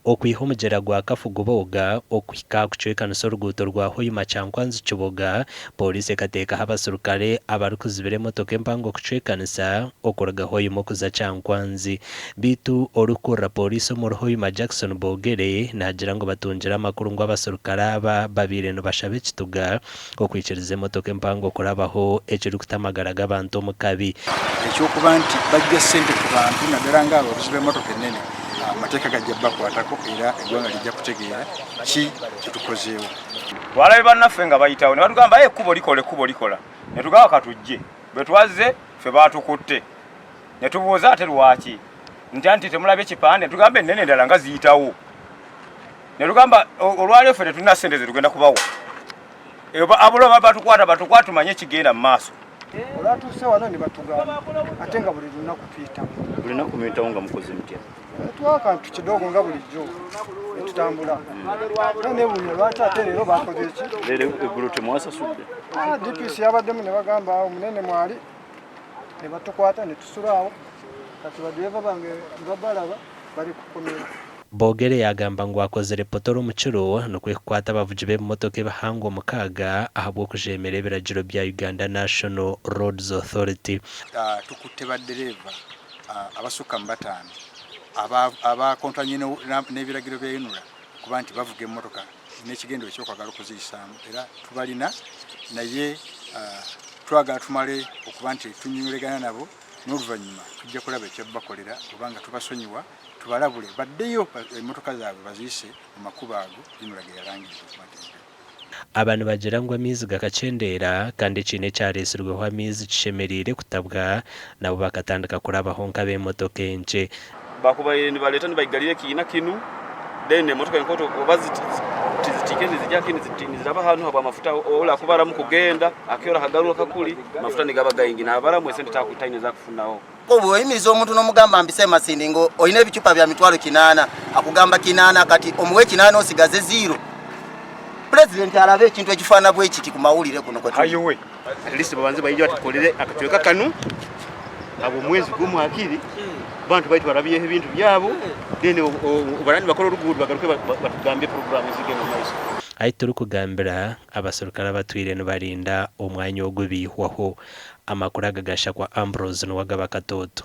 okwiha omugyera gwa kafuguboga okuhika kucwekanisa oruguuto rwa Hoima Kyankwanzi Kiboga polisi ekateekaho abaserukale abarikuzibira emotoka empango kucwekanisa okuruga Hoima okuza Kyankwanzi bitu orukurra polisi omuri Hoima Jackson Bogere nagira ngu batungire amakuru ngu abaserukale aba babire nibashaba ekituga okwikiriza emotoka empango okurabaho ekirikutamagara g'abantu omu kabi ekyokuba nti bajja ssente ku bantu naddala nga abavuzi b'emmotoka ennene amateeka gajja bakwatako era eggwanga lijja kutegeera ki kyetukozeewo. Twalabe bannaffe nga bayitawo ne batugamba ekkubo likola ne tugamba katujje bwe twazze ffe baatukutte ne tubuuza ate lwaki nti temulabye ekipande tugamba ennene endala nga ziyitawo ne tugamba olwaleero ffe tetulina ssente ze tugenda kubawa abulo batukwata tumanye ekigenda mu maaso. Olwatuuse wano ne batugamba ate nga buli lunaku tuyitamu. Buli lunaku muyitawo nga mukoze mutya? Twaka ntu kidogo nga bulijjo ne tutambula. Nebuulira lwaki ate leero bakoze eki? Leero eggulo temwasasudde? DPC yabaddemu ne bagamba omunene mwali ne batukwata ne tusulaawo kati badureeva bange babalaba bali kukomera. Bogere yagamba ngu akozere potoro omukiro n'okwekukwata abavugi b'emmotoka ebihangwa omukaaga ahabw'okujemera ebiragiro bya Uganda National Roads Authority. Tukutte baddereeva abasukka mu bataano abakontanye n'ebiragiro bya UNRA kuba nti bavuga emmotoka n'ekigendo ekyokwagala okuziyisaamu era tubalina naye twagala tumale okuba nti tunyulegana nabo n'oluvannyuma tujja kulaba ekyobakolera obanga tubasonyiwa tubalabule baddeyo emmotoka zaabwe baziyise mu makubo ago UNRA ge yalangiriza okuba nti abantu bagira ngu amaizi gakacendeera kandi ekiina ekyareeserweho amaizi kishemereire kutabwa nabo bakatandika kurabaho nk'ab'emmotoka enkye bakubaire nibaleeta nibayigalira ekiina kinu then emmotoka enkoto oba tizitike nizijja kini niziraba hanu habwa amafuta ola kubaramu kugenda akyora hagaruka kakuli mafuta nigaba gayingi nabaramu esente takwitaine za kufunaho obwo oyimiriza omuntu n'omugamba mbise masindi ngo olina ebicupa bya mitwalo 8 akugamba 8 kati omuwe 8 osigaze 0. President alabe ekintu ekifaana bwe kiti ku mawulire kuno kwetu ayowe list babanze bayijja batukolere akatweka kanu abo mwezi gumu akiri bantu baitu barabiye ebintu byabo then obarani bakola oruguudo bagaruke batugambye program zigenda maiso ayi turi kugambira abaserukale abatwire nibarinda omwanya ogubihwaho amakuru agagasha kwa Ambrose n'uwagaba Katoto.